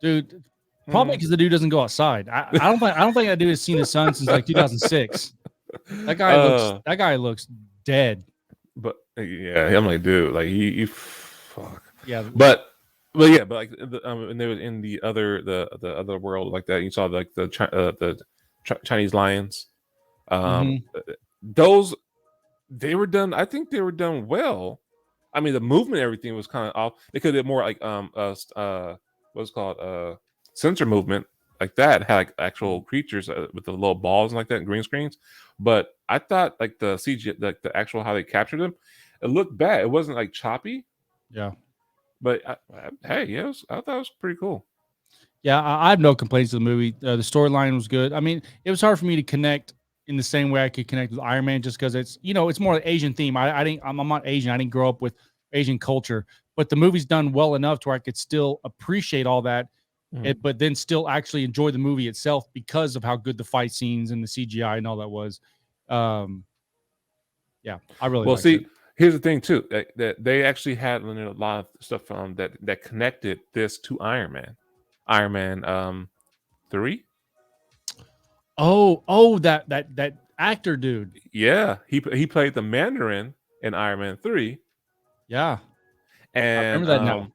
dude, probably because the dude doesn't go outside. I don't think that dude has seen the sun since like 2006. That guy looks dead. But yeah, I'm like, dude, like he fuck. Yeah, but like and they were in the other world like that. You saw like the Chinese lions. Mhm. Those they were done. I think they were done well. I mean, the movement, everything was kind of off. They could have more like what's called sensor movement like that. Had like actual creatures with the little balls and like that, and green screens. But I thought like the CG, like the actual how they captured them, it looked bad. It wasn't like choppy, Yeah. but hey, yeah, I thought it was pretty cool. Yeah, I have no complaints to the movie. The storyline was good. I mean, it was hard for me to connect in the same way I could connect with Iron Man, just because it's it's more Asian theme. I didn't. I'm not Asian. I didn't grow up with Asian culture, but the movie's done well enough to where I could still appreciate all that, Mhm. but then still actually enjoy the movie itself because of how good the fight scenes and the CGI and all that was. Um, yeah, I really Well, liked it. see, here's the thing too that they actually had a lot of stuff that connected this to Iron Man, Iron Man 3. That actor dude. Yeah, he played the Mandarin in Iron Man 3, Yeah, I and remember that now.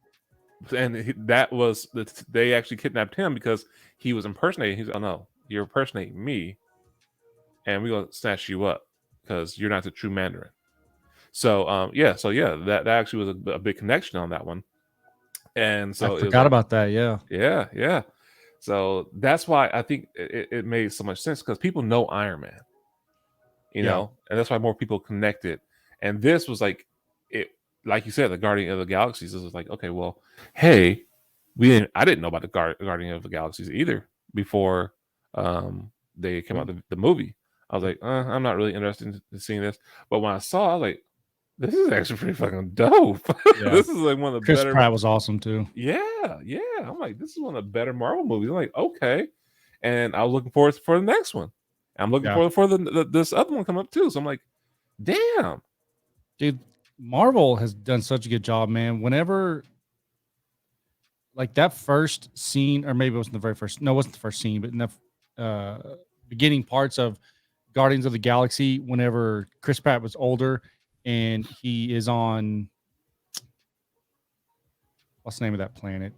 that was they actually kidnapped him because he was impersonating. He's, oh no, you're impersonating me, and we're gonna snatch you up because you're not the true Mandarin. So that actually was a big connection on that one, and I so it was forgot like, about that. Yeah, yeah. So that's why I think it made so much sense because people know Iron Man, yeah, and that's why more people connected. And this was like it, like you said, the Guardian of the Galaxies. This was like, okay, well, hey, I didn't know about the Guardian of the Galaxies either before they came out the movie. I was like, I'm not really interested in seeing this. But when I saw, I was like, this is actually pretty fucking dope. yeah. This is like one of the Chris better. Pratt was awesome too. Yeah. I'm like, this is one of the better Marvel movies. I'm like, okay, and I was looking forward for the next one. I'm looking Yeah, forward for this other one coming up too. So I'm like, damn. dude, Marvel has done such a good job, man. Whenever like that first scene, or maybe it wasn't the very first. No, it wasn't the first scene, but in the beginning parts of Guardians of the Galaxy, whenever Chris Pratt was older and he is on what's the name of that planet?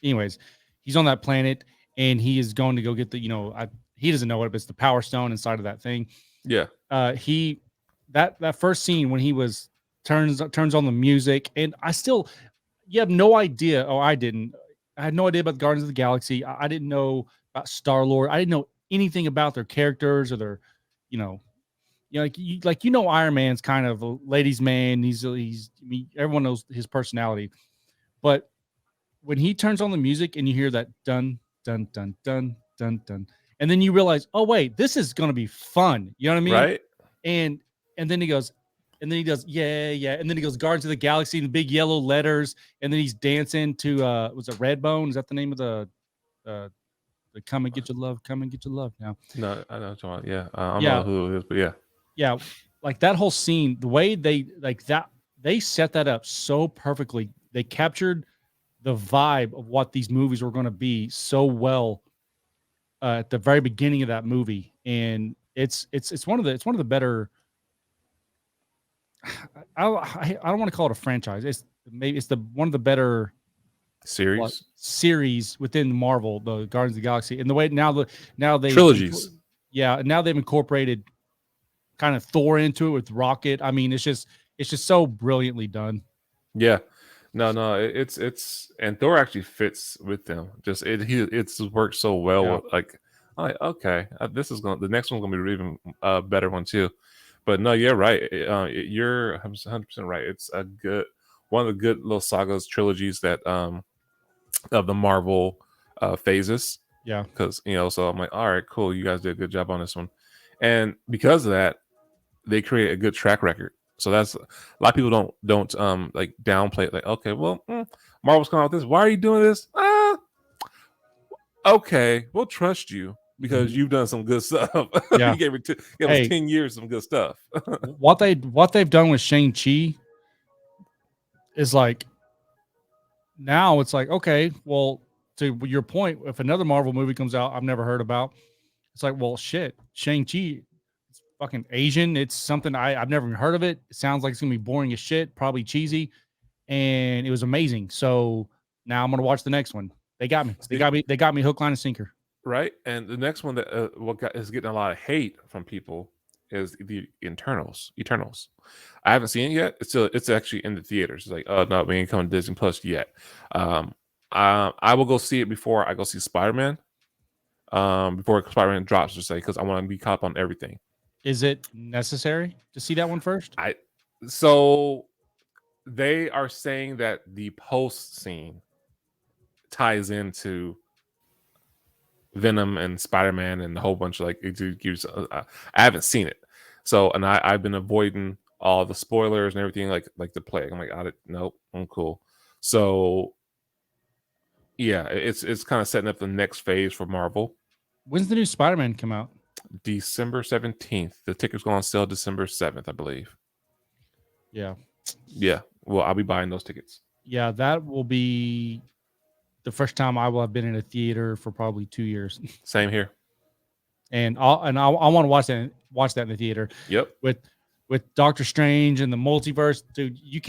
Anyways, he's on that planet and he is going to go get he doesn't know it, but it's the Power Stone inside of that thing. Yeah. He that first scene when he was turns on the music, and you have no idea. Oh, I didn't. I had no idea about the Guardians of the Galaxy. I didn't know about Star Lord. I didn't know anything about their characters or their, you know, Iron Man's kind of a ladies' man. I mean, everyone knows his personality, but when he turns on the music and you hear that dun dun dun dun dun dun, and then you realize, oh wait, this is gonna be fun. You know what I mean? Right. And then he goes, yeah, yeah, and then he goes Guardians of the Galaxy in big yellow letters, and then he's dancing to was it Redbone? Is that the name of the Come and Get Your Love, Come and Get Your Love now? No, I know what you're talking about. Yeah. I don't Yeah, know who it is, but yeah. yeah, like that whole scene, the way they set that up so perfectly. They captured the vibe of what these movies were going to be so well at the very beginning of that movie, and it's one of the better. I don't want to call it a franchise. It's the one of the better Series. series within Marvel, the Guardians of the Galaxy, and the way now they Trilogies. yeah, now they've incorporated kind of Thor into it with Rocket. I mean, it's just so brilliantly done. Yeah. No, it's and Thor actually fits with them. Just it's worked so well. Yeah. Like, I'm like, okay, the next one's gonna be even better one too. But no, you're right. You're 100% right. It's a good one of the good little sagas trilogies that of the Marvel phases. Yeah. Because so I'm like, all right, cool. You guys did a good job on this one, and because of that, they create a good track record. So that's a lot of people don't like downplay it. Like, okay, well, Marvel's coming out with this. Why are you doing this? Okay, we'll trust you because you've done some good stuff. Yeah. You gave us 10 years of some good stuff. what they've done with Shang-Chi is like now it's like, okay, well, to your point, if another Marvel movie comes out I've never heard about, it's like, well, shit, Shang-Chi, it's fucking Asian. It's something I've never even heard of it. It sounds like it's gonna be boring as shit, probably cheesy, and it was amazing. So now I'm gonna watch the next one. They got me. They got me hook, line, and sinker. right? And the next one that is getting a lot of hate from people is the Eternals. I haven't seen it yet. It's actually in the theaters. It's like, oh no, we ain't coming to Disney Plus yet. I will go see it before I go see Spider-Man. Before Spider-Man drops, to say, because I want to be caught up on everything. Is it necessary to see that one first? So they are saying that the post scene ties into Venom and Spider-Man and a whole bunch of like it gives. I haven't seen it, so and I've been avoiding all the spoilers and everything like the plague. I'm like, nope, I'm cool. So yeah, it's kind of setting up the next phase for Marvel. When's the new Spider-Man come out? December 17th. The tickets go on sale December 7th, I believe. Yeah. Yeah. Well, I'll be buying those tickets. Yeah, that will be the first time I will have been in a theater for probably 2 years. Same here. And I want to watch that in the theater. Yep. With Doctor Strange and the multiverse, dude. You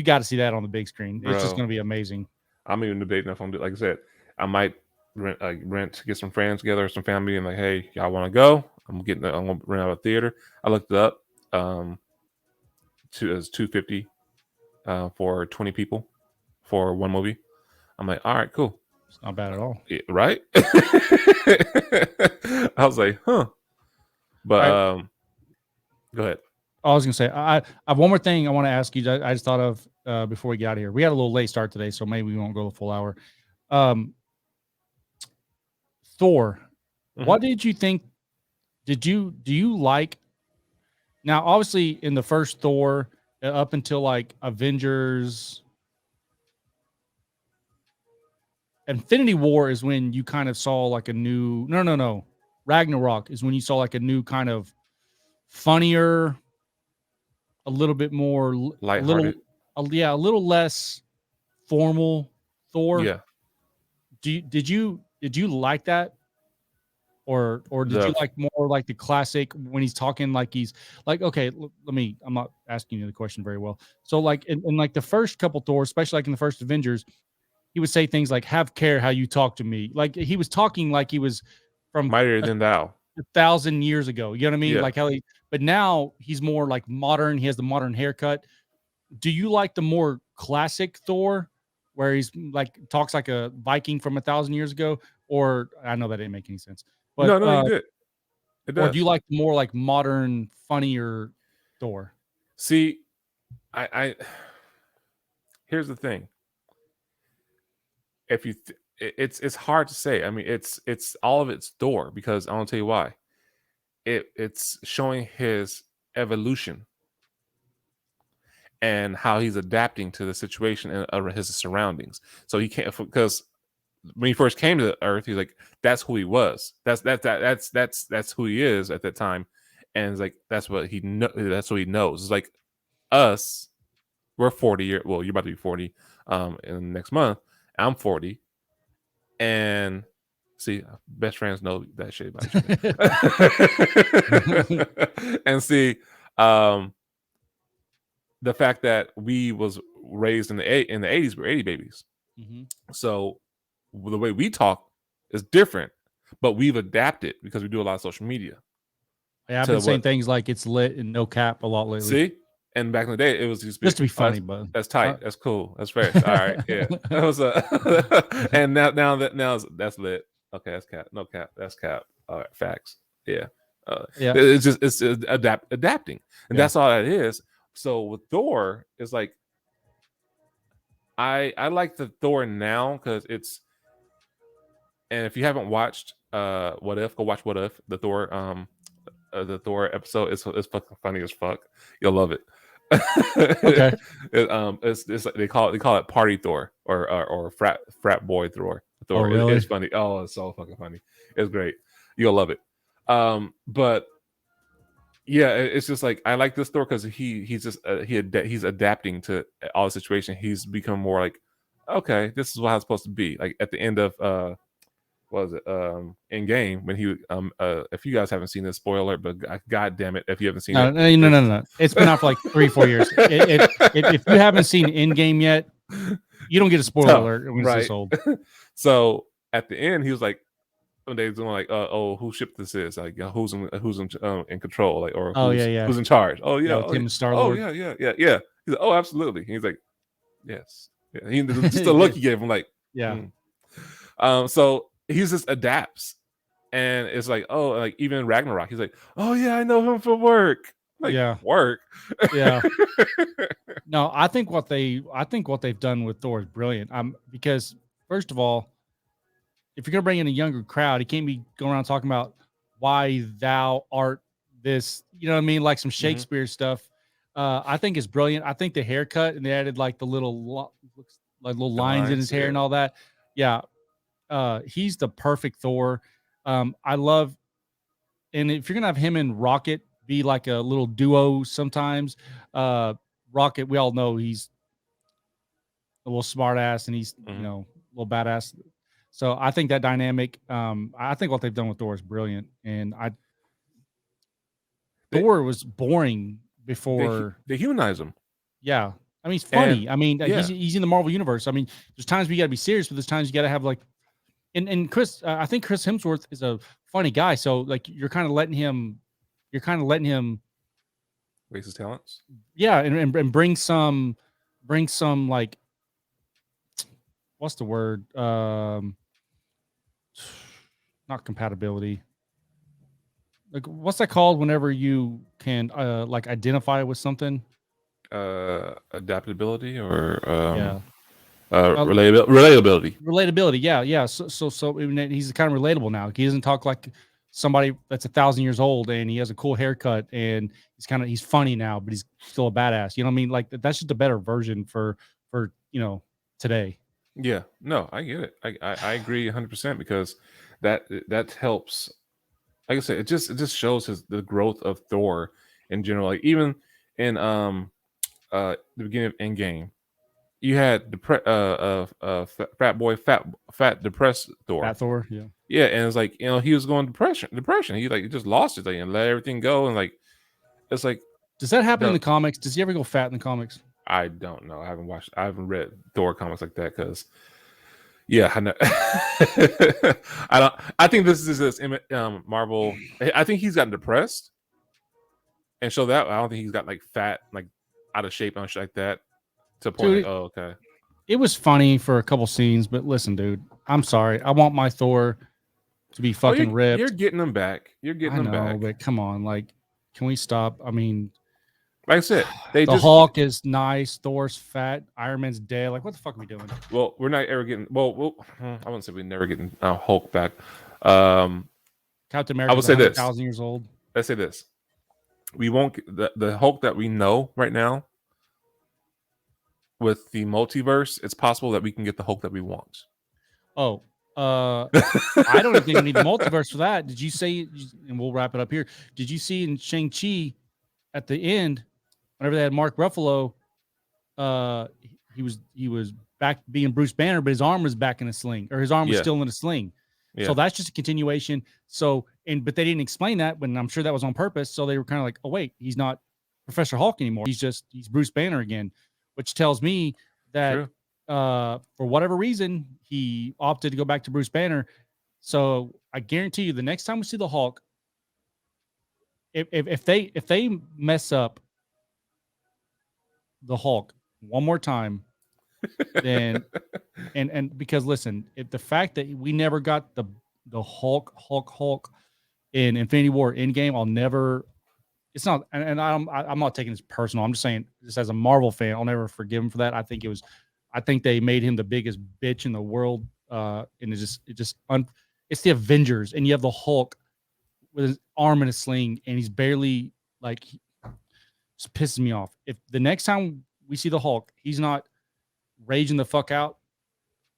got to see that on the big screen. Bro, it's just going to be amazing. I'm even debating if I'm like I said, I might rent to get some friends together or some family and like, hey, y'all want to go? I'm gonna rent out a theater. I looked it up. It's $250 for 20 people for one movie. I'm like, all right, cool. It's not bad at all. Yeah, right? I was like, huh. But go ahead. I was gonna say I have one more thing I want to ask you. I just thought of before we get out of here. We had a little late start today, so maybe we won't go the full hour. Thor, what did you think? Do you like? Now, obviously, in the first Thor, up until like Avengers, Infinity War is when you kind of saw like a new. No. Ragnarok is when you saw like a new kind of funnier, a little bit more lighthearted. A little less formal Thor. Yeah. Did you like that? Or did you like more like the classic when he's talking like he's like, okay, I'm not asking you the question very well. So like in like the first couple Thors, especially like in the first Avengers, he would say things like, have care how you talk to me. Like he was talking like he was from mightier than thou 1,000 years ago. You know what I mean? Yeah. Like but now he's more like modern. He has the modern haircut. Do you like the more classic Thor where he's like talks like a Viking from 1,000 years ago? Or I know that didn't make any sense. But, no, you did. It does. Or do you like more like modern, funnier Thor? See, I here's the thing. If you, it's hard to say. I mean, it's all of it's Thor because I want to tell you why. It's showing his evolution and how he's adapting to the situation and his surroundings. So he can't because when he first came to the Earth, he's like, that's who he was. That's who he is at that time, and it's like that's what he knows. It's like us. We're 40 years. Well, you're about to be 40 in next month. I'm 40, and see, best friends know that shit about you. And see, the fact that we was raised in the 80s, we're 80 babies. Mm-hmm. So the way we talk is different, but we've adapted because we do a lot of social media. Yeah, I've been saying things like it's lit and no cap a lot lately. See? And back in the day, it was just to be funny, but that's tight. That's cool. That's fresh. All right, yeah. That was and now that's lit. Okay, that's cap. No cap. That's cap. All right, facts. Yeah. Yeah. It's adapting, and that's all that is. So with Thor, it's like I like the Thor now because it's. And if you haven't watched What If, go watch What If, the Thor episode. It's fucking funny as fuck. You'll love it. Okay. It's like they call it Party Thor or frat boy Thor. Oh, really? It's funny. Oh, it's so fucking funny. It's great. You'll love it. But yeah, it's just like I like this Thor because he's adapting to all the situation. He's become more like, okay, this is what I'm supposed to be. Like at the end of what was it in game when he if you guys haven't seen this, spoiler, but god damn it, if you haven't seen it, no, it's been out for like 3-4 years. If you haven't seen in game yet, you don't get a spoiler alert when it's this old. So at the end he was like when they doing like, oh, who ship this is, like, who's in control, like, or Oh, yeah. who's in charge. Oh yeah, Yeah, with him and oh Star-Lord. yeah. He's like, oh, absolutely. He's like, yes. Yeah, just the look he gave him, like, Yeah. mm. So he just adapts, and it's like, oh, like even Ragnarok, he's like, oh yeah, I know him from work. Like, Yeah. work. Yeah. No, I think what they've done with Thor is brilliant. Because first of all, if you're gonna bring in a younger crowd, he can't be going around talking about why thou art this. You know what I mean? Like some Shakespeare stuff. I think it's brilliant. I think the haircut and they added like the little lines in his hair and all that. Yeah, he's the perfect Thor. I love, and if you're gonna have him and Rocket be like a little duo sometimes, Rocket, we all know he's a little smart ass and he's a little badass. So I think that dynamic, I think what they've done with Thor is brilliant. And Thor was boring before they humanize him. Yeah. I mean, he's funny. And I mean, yeah. he's in the Marvel universe. I mean, there's times we got to be serious, but there's times you got to have like, and Chris, I think Chris Hemsworth is a funny guy. So like, you're kind of letting him waste his talents. Yeah. And bring some like, what's the word? Not compatibility. Like, what's that called whenever you can like identify with something? Adaptability or Yeah. relatability. Relatability, yeah. So I mean, he's kind of relatable now. He doesn't talk like somebody that's 1,000 years old, and he has a cool haircut, and he's funny now, but he's still a badass. You know what I mean? Like that's just a better version for today. Yeah, no, I get it. I agree 100% because that helps. Like I said, it just shows the growth of Thor in general. Like even in the beginning of Endgame, you had fat depressed Thor. Fat Thor, yeah. Yeah, and it's like, he was going depression. He just lost it, like, and let everything go, and like it's like, does that happen in the comics? Does he ever go fat in the comics? I don't know. I haven't read Thor comics like that because, yeah, I know. I think this is this Marvel. I think he's gotten depressed, and so that I don't think he's got like fat, like out of shape and shit like that. To a point, Dude, like, oh, okay. It was funny for a couple scenes, but listen, dude, I'm sorry. I want my Thor to be fucking ripped. You're getting him back. You're getting him back. But come on, like, can we stop? I mean, like I said, Hulk is nice, Thor's fat, Iron Man's dead. Like, what the fuck are we doing? Well, we're not ever getting. Well, I wouldn't say we're never getting Hulk back. Captain America. I would say this. 1,000 years old. Let's say this: we won't the Hulk that we know right now. With the multiverse, it's possible that we can get the Hulk that we want. Oh, I don't think we need the multiverse for that. Did you say? And we'll wrap it up here. Did you see in Shang-Chi at the end, whenever they had Mark Ruffalo, he was back being Bruce Banner, but his arm was back in a sling, or his arm was still in a sling. Yeah. So that's just a continuation. So, but they didn't explain that, but I'm sure that was on purpose. So they were kind of like, oh wait, he's not Professor Hulk anymore. He's Bruce Banner again. Which tells me that for whatever reason, he opted to go back to Bruce Banner. So I guarantee you the next time we see the Hulk, if they mess up the Hulk one more time, then and because listen, if the fact that we never got the Hulk in Infinity War Endgame, I'll never. It's not, and I'm not taking this personal. I'm just saying, just as a Marvel fan, I'll never forgive him for that. I think they made him the biggest bitch in the world, and it's the Avengers, and you have the Hulk with his arm in a sling, and he's barely like, just pisses me off. If the next time we see the Hulk, he's not raging the fuck out,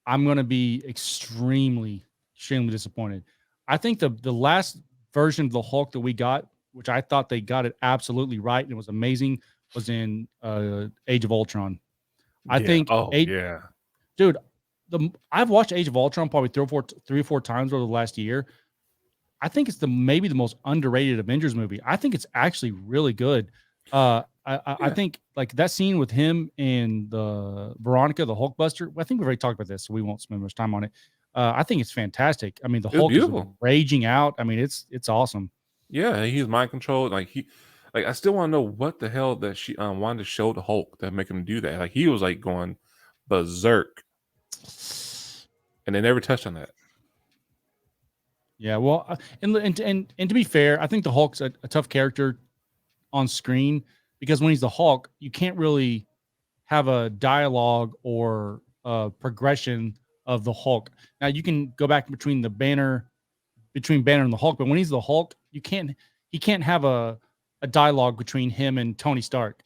I'm gonna be extremely disappointed. I think the last version of the Hulk that we got, which I thought they got it absolutely right and it was amazing, was in Age of Ultron. I think. Dude, I've watched Age of Ultron probably three or four times over the last year. I think it's maybe the most underrated Avengers movie. I think it's actually really good. I think like that scene with him and the Veronica, the Hulkbuster. I think we've already talked about this, so we won't spend much time on it. I think it's fantastic. I mean, the It was Hulk is beautiful. raging out. I mean, it's awesome. Yeah, he's mind controlled. Like I still want to know what the hell that she wanted to show the Hulk that make him do that. Like he was like going berserk, and they never touched on that. Yeah, well, and to be fair, I think the Hulk's a tough character on screen because when he's the Hulk, you can't really have a dialogue or a progression of the Hulk. Now you can go back between Banner and the Hulk, but when he's the Hulk, he can't have a dialogue between him and Tony Stark.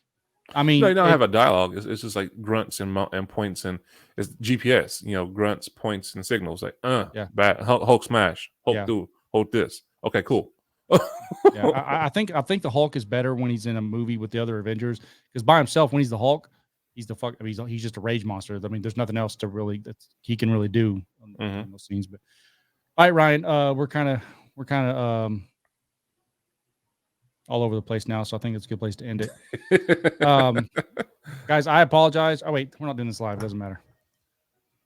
I No, mean, you don't have a dialogue. It's just like grunts and points, and it's GPS. Grunts, points, and signals. Like yeah, bad Hulk smash, Hulk yeah, do, Hulk this. Okay, cool. yeah. I think the Hulk is better when he's in a movie with the other Avengers because by himself, when he's the Hulk, he's the fuck. I mean, he's just a rage monster. I mean, there's nothing else to really that he can really do in those scenes. But all right, Ryan, we're kind of all over the place now, so I think it's a good place to end it. Guys, I apologize. Oh wait, we're not doing this live. It doesn't matter.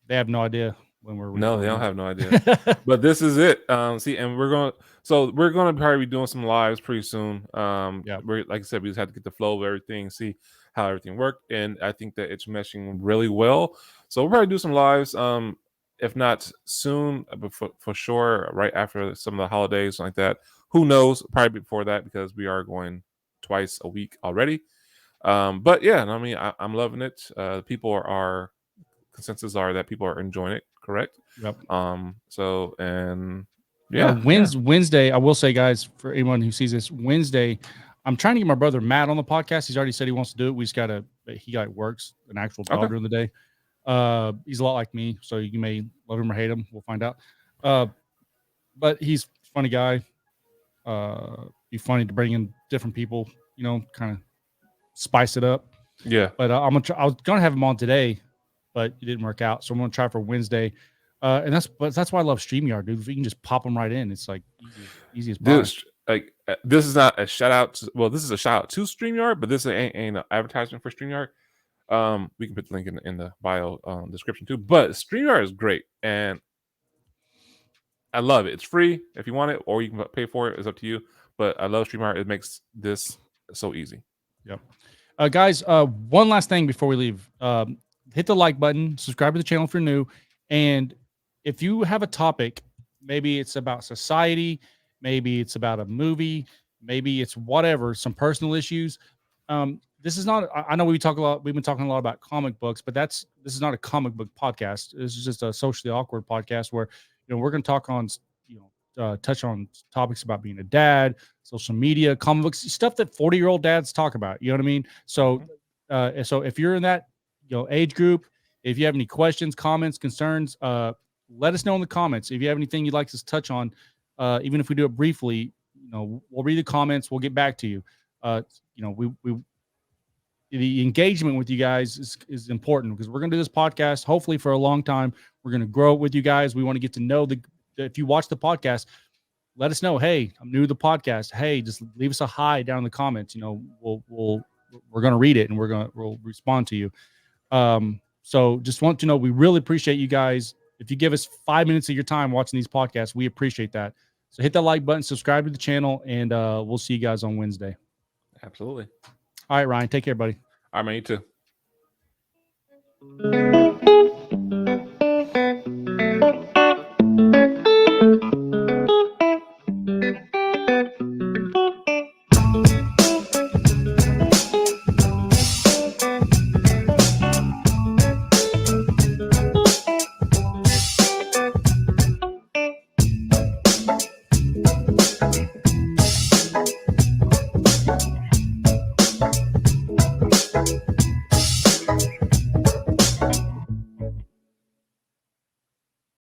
They have no idea when we're recording. No, they don't have no idea. But this is it. See, and we're going to probably be doing some lives pretty soon. Yeah. We're, like I said, we just have to get the flow of everything, see how everything worked, and I think that it's meshing really well. So we'll probably do some lives. If not soon, but for sure, right after some of the holidays, something like that. Who knows? Probably before that because we are going twice a week already. But yeah, I mean, I'm loving it. People are consensus are that people are enjoying it. Correct. Yep. So and yeah, Wednesday, I will say, guys, for anyone who sees this, Wednesday, I'm trying to get my brother Matt on the podcast. He's already said he wants to do it. We just gotta he works an actual job during the day. He's a lot like me, so you may love him or hate him. We'll find out. But he's a funny guy. Be funny to bring in different people, kind of spice it up. Yeah. But I'm gonna try. I was gonna have him on today, but it didn't work out. So I'm gonna try for Wednesday. And that's why I love StreamYard, dude. If you can just pop them right in, it's like easy as pie. Dude, this is not a shout out. Well, this is a shout out to StreamYard, but this ain't an advertisement for StreamYard. We can put the link in the bio description too. But StreamYard is great, and I love it. It's free if you want it, or you can pay for it. It's up to you. But I love StreamYard. It makes this so easy. Yep. Guys, one last thing before we leave. Hit the like button, subscribe to the channel if you're new, and if you have a topic, maybe it's about society, maybe it's about a movie, maybe it's whatever, some personal issues. This is not. I know we've been talking a lot about comic books, but this is not a comic book podcast. This is just a socially awkward podcast where we're going to talk on touch on topics about being a dad, social media, comic books, stuff that 40-year-old dads talk about. You know what I mean? So, so if you're in that age group, if you have any questions, comments, concerns, let us know in the comments. If you have anything you'd like us to touch on, even if we do it briefly, we'll read the comments. We'll get back to you. The engagement with you guys is important because we're going to do this podcast hopefully for a long time. We're going to grow it with you guys. We want to get to know if you watch the podcast, let us know. Hey, I'm new to the podcast. Hey, just leave us a hi down in the comments. We're going to read it and we'll respond to you. So just want to know, we really appreciate you guys. If you give us 5 minutes of your time watching these podcasts, we appreciate that. So hit that like button, subscribe to the channel, and we'll see you guys on Wednesday. Absolutely. All right, Ryan, take care, buddy. All right, man, you too.